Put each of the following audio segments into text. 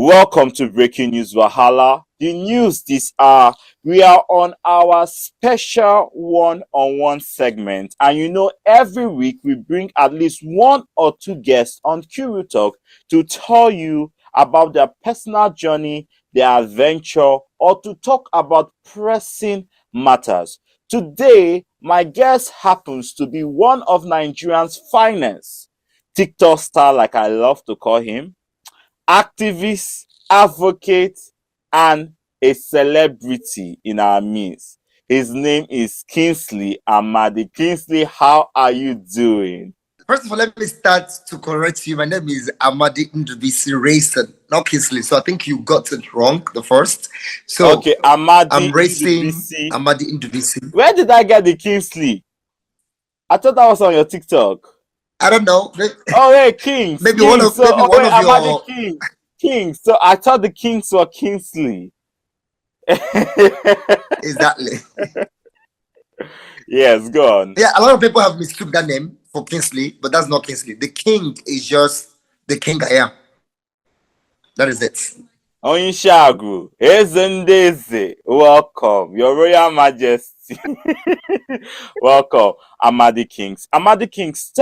Welcome to Breaking News Wahala. The news this hour, we are on our special one-on-one segment. And every week we bring at least one or two guests on Curious Talk to tell you about their personal journey, their adventure, or to talk about pressing matters. Today, my guest happens to be one of Nigeria's finest TikTok star, like I love to call him, activist, advocate, and a celebrity in our midst. His name is Kingsley Amadi. Kingsley, how are you doing? First of all, let me start to correct you. My name is Amadi Ndubisi Rayson, not Kingsley. So I think you got it wrong, the first. So Okay, Amadi I'm Rayson Ndubisi. Amadi Ndubisi. Where did I get the Kingsley? I thought that was on your TikTok. I don't know. Oh, hey, Kings. Maybe Kings. one of Amadi your King. Kings. So I thought the Kings were Kingsley. Exactly. Yes, go on. Yeah, a lot of people have mistook that name for Kingsley, but that's not Kingsley. The king is just the king I am. That is it. Onyishagu, Ezendeze, welcome, Your Royal Majesty. Welcome, Amadi Kings. Amadi Kings,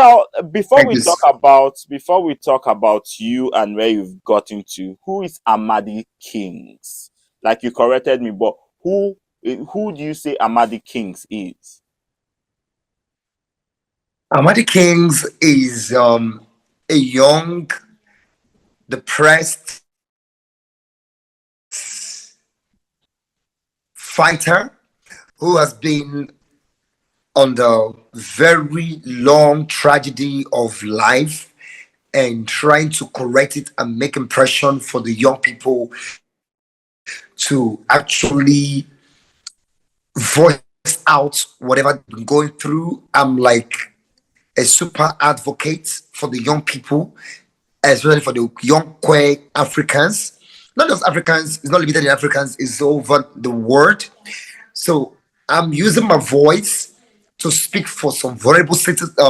before we talk about you and where you've gotten to, who is Amadi Kings? Like you corrected me, but who do you say Amadi Kings is? Amadi Kings is a young, depressed fighter who has been on the very long tragedy of life and trying to correct it and make impression for the young people to actually voice out whatever they've been going through. I'm like a super advocate for the young people, especially for the young queer Africans. Not just Africans, it's not limited in Africans, it's over the world. So I'm using my voice to speak for some vulnerable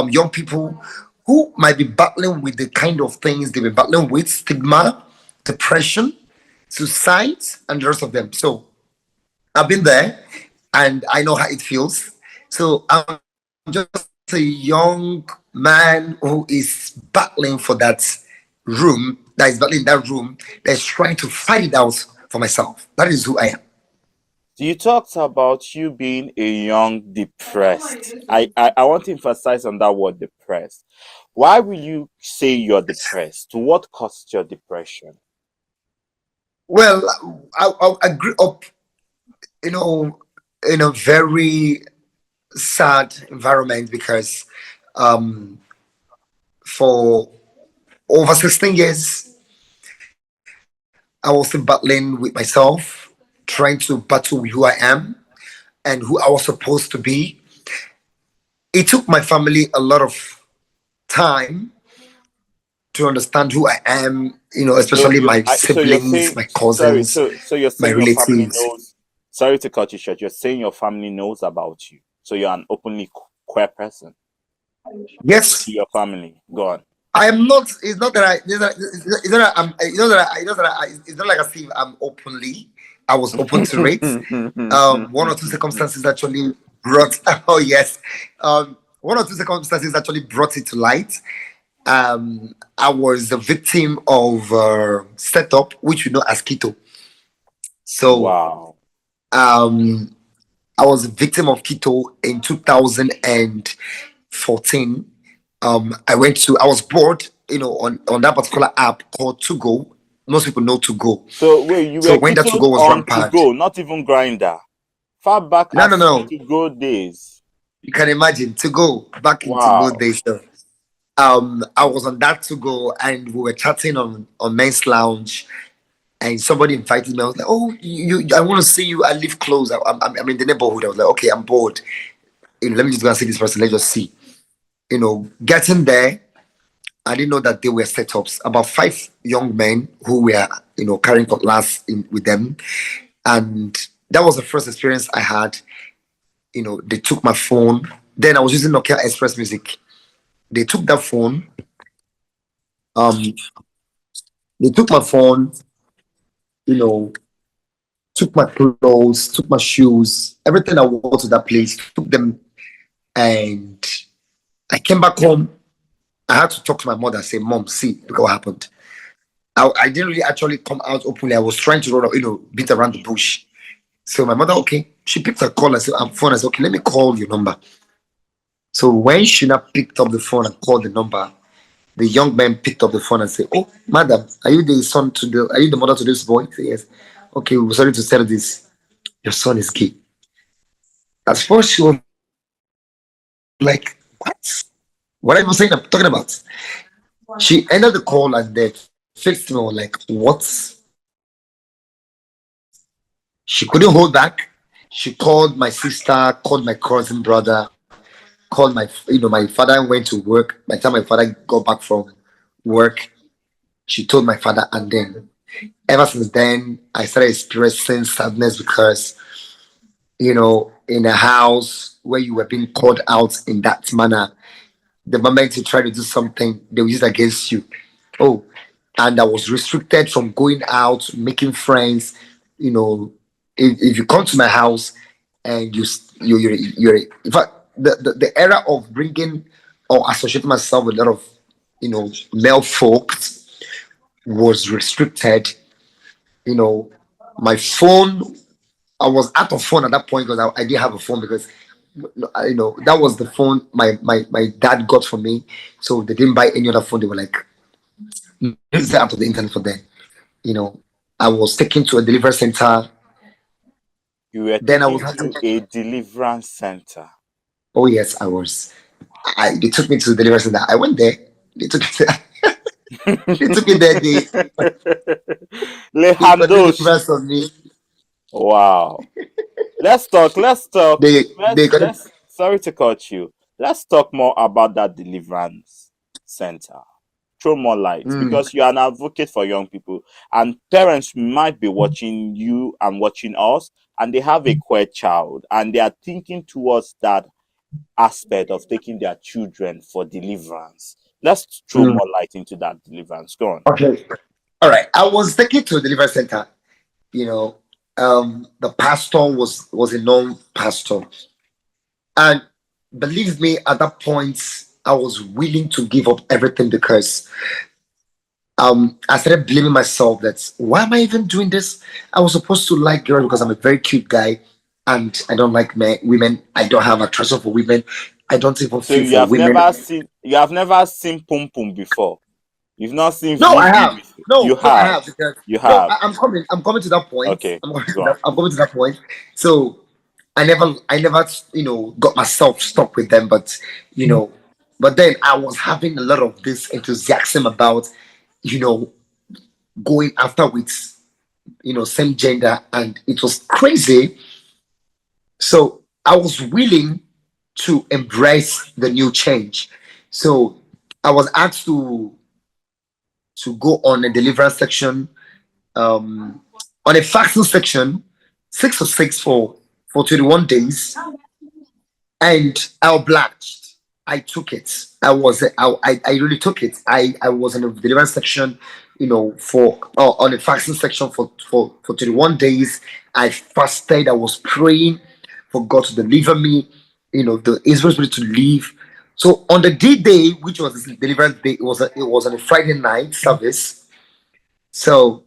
young people who might be battling with the kind of things they've been battling with: stigma, depression, suicide, and the rest of them. So I've been there and I know how it feels. So I'm just a young man who is battling for that room, that is battling in that room, that's trying to fight it out for myself. That is who I am. You talked about you being a young depressed. I want to emphasize on that word depressed. Why will you say you're depressed? What caused your depression? Well, I grew up, in a very sad environment because for over 16 years, I was still battling with myself, trying to battle with who I am and who I was supposed to be. It took my family a lot of time to understand who I am, especially my siblings, my cousins, so you're my saying your family relatives. knows. Sorry to cut you short. You're saying your family knows about you. So you're an openly queer person Yes, to your family. Go on. I am not. It's not that I. It's not that I'm. It's not like I see I'm openly. I was open to it. One or two circumstances actually brought. Oh yes. One or two circumstances actually brought it to light. I was a victim of setup, which we know as keto. So Wow. I was a victim of keto in 2014. I was bored, on that particular app called To Go. Most people know To Go. So wait, you So were when that To ketoed Go was on to rampant, go, not even grinder. Far back no, no, as no. to go days. You can imagine To Go back in To Go Wow. days. So, I was on that To Go, and we were chatting on Men's Lounge, and somebody invited me. I was like, "Oh, I want to see you. I live close. I'm in the neighborhood." I was like, "Okay, I'm bored. Let me just go and see this person. Let's just see." Getting there, I didn't know that they were setups. About 5 young men who were, carrying cutlass with them, and that was the first experience I had. They took my phone. Then I was using Nokia Express Music. They took that phone. Um, they took my phone. you know, took my clothes, took my shoes, everything I wore to that place, took them, and I came back home. I had to talk to my mother and say, Mom, see, look what happened. I didn't really actually come out openly. I was trying to run, beat around the bush. So my mother, okay, she picked her call and said, I'm phone. I said, okay, let me call your number. So when she now picked up the phone and called the number, the young man picked up the phone and said, oh, madam, are you the mother to this boy? I said, yes. Okay, we're sorry to tell you this. Your son is gay. At first, she was like, what? What are you saying? I'm talking about? She ended the call and then fixed me on like, what? She couldn't hold back. She called my sister, called my cousin brother, called my father went to work. By the time my father got back from work, she told my father, and then ever since then I started experiencing sadness because in a house where you were being called out in that manner, the moment you try to do something, they will use it against you. Oh, and I was restricted from going out, making friends. You know, if you come to my house and you're in fact the era of bringing or associating myself with a lot of male folks was restricted. You know, my phone. I was out of phone at that point because I didn't have a phone because that was the phone my dad got for me. So they didn't buy any other phone. They were like, use that out of the internet for them. You know, I was taken to a delivery center. You were Then I taken was having, to a deliverance center. oh yes, I was. They took me to the delivery center. I went there. They took me they took me there. They got Lehandos. deliverance on me. Wow. Let's talk. Let's talk. They got it. Let's. Sorry to cut you. Let's talk more about that deliverance center. Throw more light Mm, because you are an advocate for young people, and parents might be watching you and watching us, and they have a queer child, and they are thinking towards that aspect of taking their children for deliverance. Let's throw mm. more light into that deliverance. Go on. Okay. All right. I was taken to a delivery center. You know, the pastor was a known pastor, and believe me, at that point, I was willing to give up everything because I started blaming myself that why am I even doing this? I was supposed to like girls because I'm a very cute guy, and I don't like women. I don't have attraction for women. I don't even So feel for women. you have never seen pum pum before. You've not seen No, I VV have. before. You No, no, I have. have because You no, have. I'm coming. I'm coming to that point. Okay. I'm coming to Go on. that. I'm coming to that point. So I never, got myself stuck with them. But you know, but then I was having a lot of this enthusiasm about, you know, going after with, same gender, and it was crazy. So I was willing to embrace the new change. So I was asked to go on a deliverance section, um, on a fasting section, 6 to 6 for 21 days, and I obliged. I took it. I really took it. I was in a deliverance section, for on a fasting section for 21 days. I fasted. I was praying for God to deliver me. The Israel spirit to leave. So on the D-Day, which was the deliverance day, it was on a Friday night service. So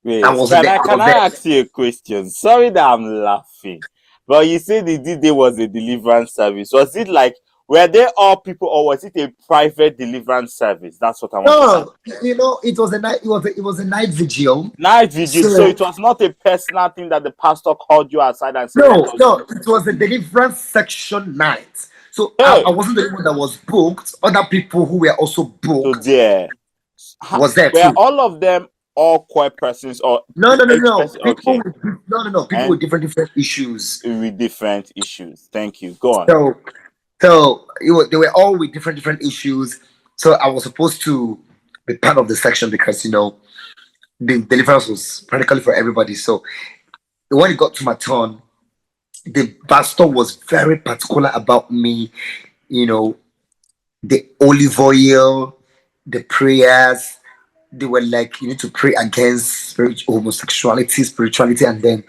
I Wait, was in can there. I I can was I there. ask you a question? Sorry that I'm laughing, but you said the D-Day was a deliverance service. Was it like were they all people, or was it a private deliverance service? That's what I wanted to ask. No, it was a night. It was a night vigil. Night vigil. So So it was not a personal thing that the pastor called you aside and said, "Let no, us no, do." it was a deliverance section night. So I Hey, wasn't the only one that was booked. Other people who were also so booked there. was there Were too. all of them all queer persons or No, no, no, each no. person? People Okay, with no, no, no. People with and different issues. with different issues. Thank you. Go on. So, they were all with different issues. So I was supposed to be part of the section because the deliverance was practically for everybody. So when it got to my turn, the pastor was very particular about me. You know, the olive oil, the prayers. they were like, you need to pray against homosexuality, spirituality, and then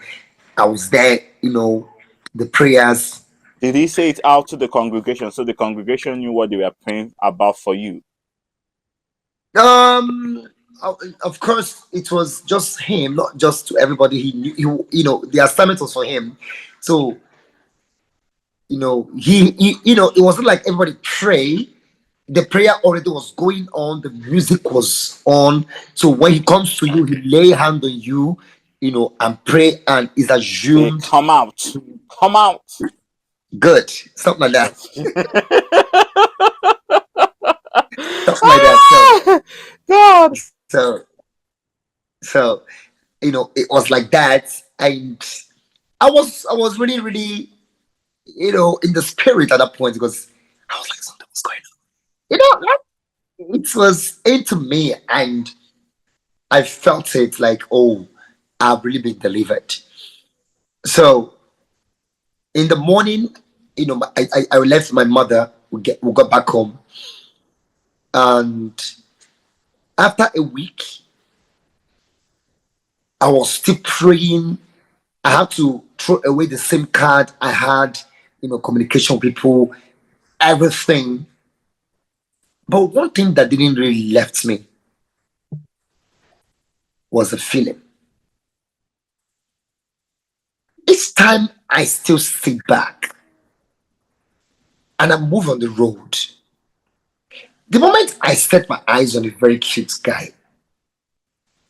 I was there, the prayers. Did he say it out to the congregation so the congregation knew what they were praying about for you? Um, of course, it was just him, not just to everybody. He knew, the assignment was for him. So, it wasn't like everybody pray. The prayer already was going on. The music was on. So when he comes to you, he lay hand on you, and pray, and is Say, assumed come out. Come out. good, something like that, Yes. something like that. So, God. so, so, it was like that, and I was really, really, in the spirit at that point because I was like, something was going on. It was into me, and I felt it like, oh, I've really been delivered. So in the morning, I left my mother. We got back home, and after a week, I was still praying. I had to throw away the SIM card I had, communication with people, everything. But one thing that didn't really left me was a feeling. Each time I still sit back and I move on the road, the moment I set my eyes on a very cute guy,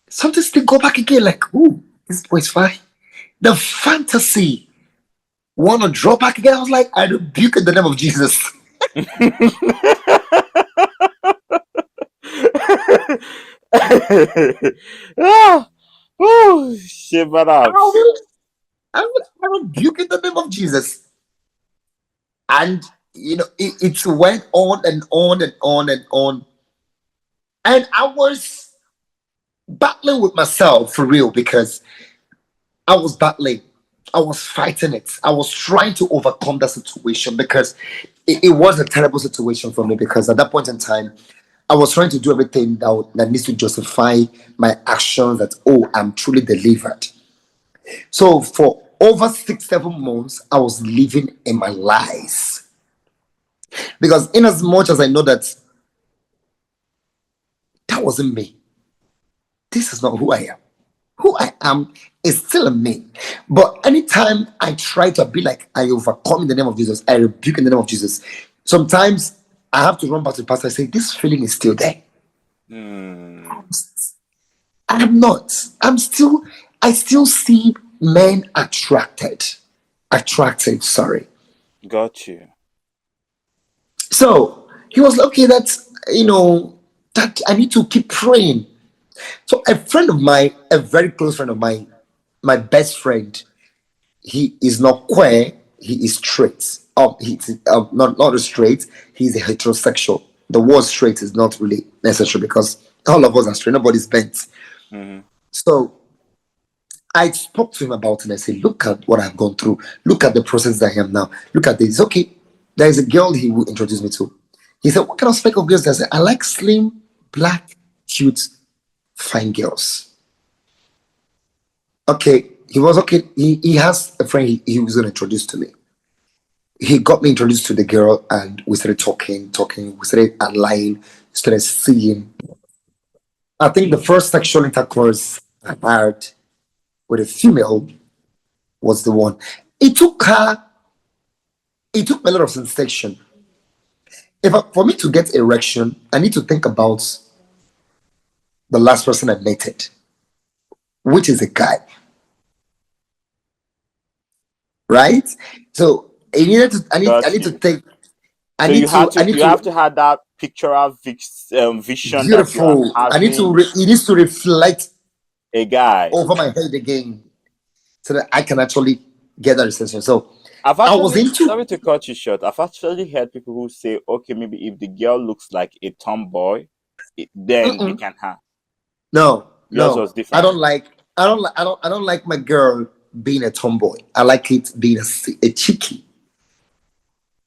something still go back again like, ooh, this boy's fine. The fantasy wanna draw back again. I was like, I rebuke in the name of Jesus. Ah, oh, shiver I, out. will- I rebuke in the name of Jesus. And it went on and on and on and on. And I was battling with myself for real because I was battling. I was fighting it. I was trying to overcome that situation because it was a terrible situation for me because at that point in time, I was trying to do everything that needs to justify my actions that, oh, I'm truly delivered. So for over 6, 7 months, I was living in my lies. Because in as much as I know that that wasn't me, this is not who I am. Who I am is still a me. But anytime I try to be like I overcome in the name of Jesus, I rebuke in the name of Jesus. Sometimes I have to run back to the pastor and say, this feeling is still there. Hmm. I'm not. I still see men attracted. Attracted, sorry. Got you. So he was like, okay, that I need to keep praying. So a friend of mine, a very close friend of mine, my best friend, he is not queer, he is straight. He's not a straight, he's a heterosexual. The word straight is not really necessary because all of us are straight, nobody's bent. Mm-hmm. So I spoke to him about it and I said, look at what I've gone through. Look at the process that I am now. Look at this. Okay, there is a girl he will introduce me to. He said, what kind of spec of girls? I said, I like slim, black, cute, fine girls. Okay, he was okay. He has a friend he was going to introduce to me. He got me introduced to the girl and we started talking. We started lying, started seeing. I think the first sexual intercourse I had with a female was the one. It took her, it took me a lot of sensation. For me to get erection, I need to think about the last person I mated, which is a guy, right? So I needed to, I Got need to you. think, So I need you to have to have that pictorial vision that you are beautiful. I need to. having It needs to reflect a guy. over my head again, so that I can actually get that sensation. So I've I was actually, into sorry to cut you short, I've actually heard people who say, okay, maybe if the girl looks like a tomboy, then they mm-mm. can have. No, Yours no. was different. I don't like my girl being a tomboy. I like it being a cheeky.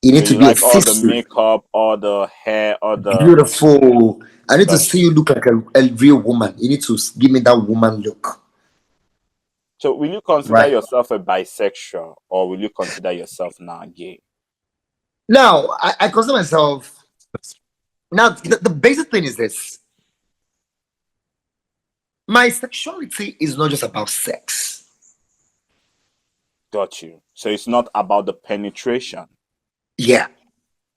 You So need to you be a like all the sister, makeup, all the hair, all the. beautiful. I need to Got see you. you look like a real woman. You need to give me that woman look, So will you consider right? yourself a bisexual or will you consider yourself now gay? Now, I consider myself. Now, the basic thing is this: my sexuality is not just about sex. Got you. So it's not about the penetration. Yeah,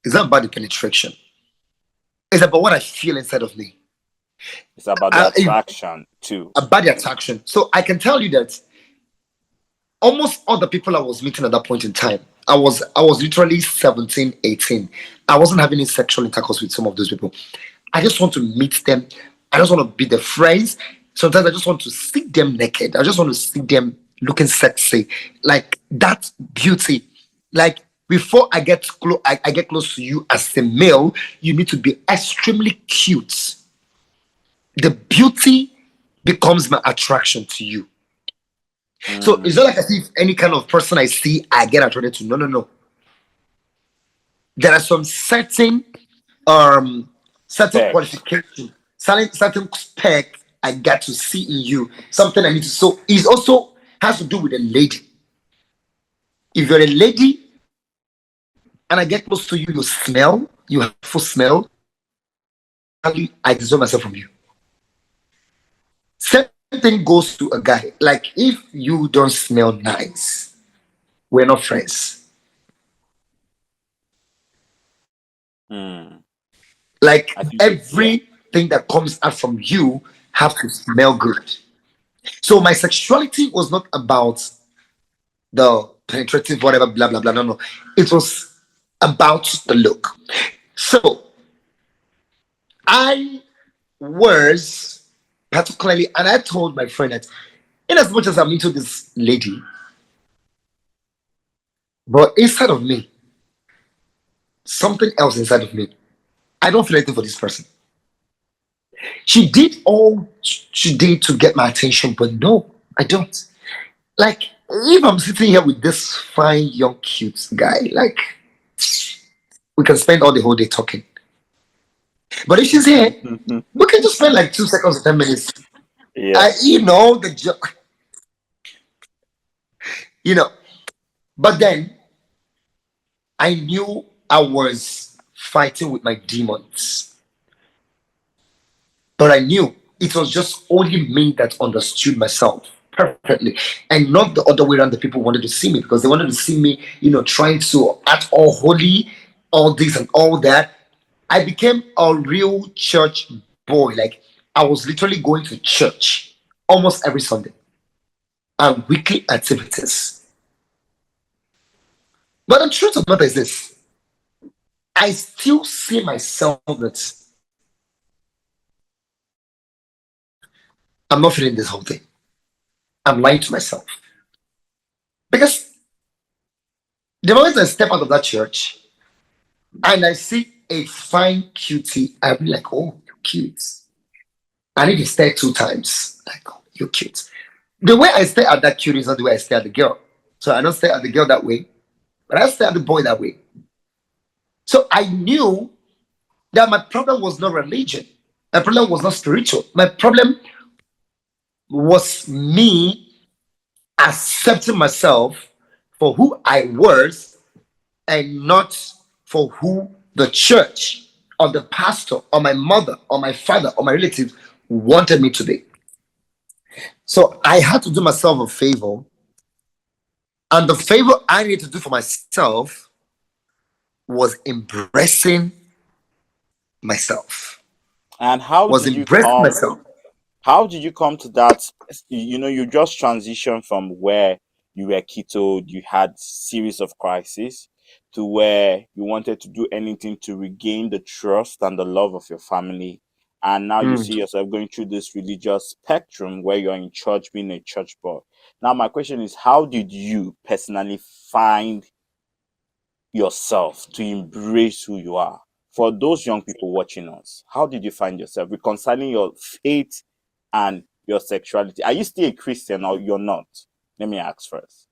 it's not about the penetration. It's about what I feel inside of me. It's about the If, attraction too. about the attraction. So I can tell you that almost all the people I was meeting at that point in time, I was literally 17, 18. I wasn't having any sexual intercourse with some of those people. I just want to meet them. I just want to be their friends. Sometimes I just want to see them naked. I just want to see them looking sexy. Like that beauty. Like before I get close to you as a male, you need to be extremely cute. The beauty becomes my attraction to you. So it's not Mm, like as if any kind of person I see, I get attracted to. No, no, no. There are some um certain specs. qualifications, certain spec I got to see in you. Something I need to. So it also has to do with a lady. If you're a lady and I get close to you, you smell, you have full smell, automatically I deserve myself from you. Same thing goes to a guy. Like if you don't smell nice, we're not friends. Mm, Like I think it, yeah. everything that comes out from you have to smell good. So my sexuality was not about the penetrative whatever blah blah blah. No, no. It was about the look. So I was particularly, and I told my friend that in as much as I'm into this lady, but inside of me, something else inside of me, I don't feel anything for this person. She did all she did to get my attention, but no, I don't. Like, if I'm sitting here with this fine, young, cute guy, like, we can spend all the whole day talking. But if she's here, we can just spend like 2 seconds or 10 minutes. Yeah. You know. But then I knew I was fighting with my demons. But I knew it was just only me that understood myself perfectly and not the other way around. The people wanted to see me because they wanted to see me, trying to act all holy, all this and all that. I became a real church boy. Like I was literally going to church almost every Sunday and weekly activities. But the truth of the matter is this: I still see myself that I'm not feeling this whole thing. I'm lying to myself. Because the moment I step out of that church and I see a fine cutie, I'll be like, oh, you're cute. I need to stare 2 times. Like, oh, you're cute. The way I stare at that cutie is not the way I stare at the girl. So I don't stare at the girl that way, but I stare at the boy that way. So I knew that my problem was not religion. My problem was not spiritual. My problem was me accepting myself for who I was and not for who the church or the pastor or my mother or my father or my relatives wanted me to be. So I had to do myself a favor. And the favor I needed to do for myself was embracing myself. And how Was did you embracing come? myself. How did you come to that? You just transitioned from where you were ketoed, you had series of crises, to where you wanted to do anything to regain the trust and the love of your family. And now you Mm. see yourself going through this religious spectrum where you're in church, being a church boy. Now, my question is, how did you personally find yourself to embrace who you are? For those young people watching us, how did you find yourself reconciling your faith and your sexuality? Are you still a Christian or you're not? Let me ask first.